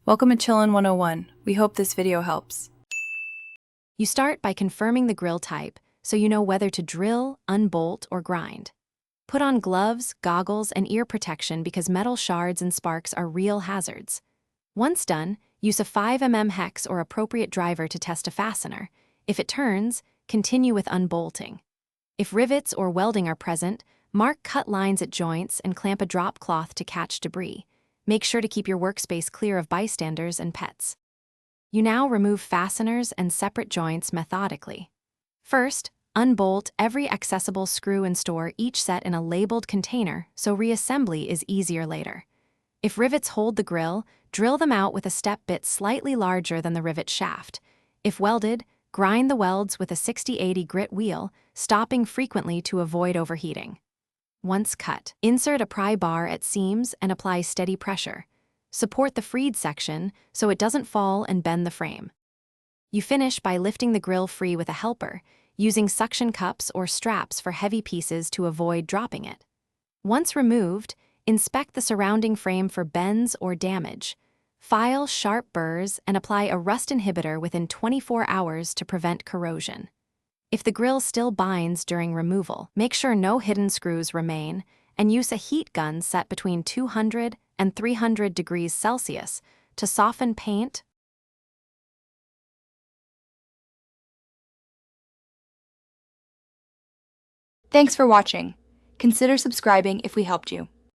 Welcome to Chillin' 101. We hope this video helps. You start by confirming the grill type so you know whether to drill, unbolt, or grind. Put on gloves, goggles, and ear protection because metal shards and sparks are real hazards. Once done, use a 5mm hex or appropriate driver to test a fastener. If it turns, continue with unbolting. If rivets or welding are present, mark cut lines at joints and clamp a drop cloth to catch debris. Make sure to keep your workspace clear of bystanders and pets. You now remove fasteners and separate joints methodically. First, unbolt every accessible screw and store each set in a labeled container so reassembly is easier later. If rivets hold the grill, drill them out with a step bit slightly larger than the rivet shaft. If welded, grind the welds with a 60-80 grit wheel, stopping frequently to avoid overheating. Once cut, insert a pry bar at seams and apply steady pressure. Support the freed section so it doesn't fall and bend the frame. You finish by lifting the grill free with a helper, using suction cups or straps for heavy pieces to avoid dropping it. Once removed, inspect the surrounding frame for bends or damage. File sharp burrs and apply a rust inhibitor within 24 hours to prevent corrosion. If the grill still binds during removal, make sure no hidden screws remain and use a heat gun set between 200 and 300 degrees Celsius to soften paint. Thanks for watching. Consider subscribing if we helped you.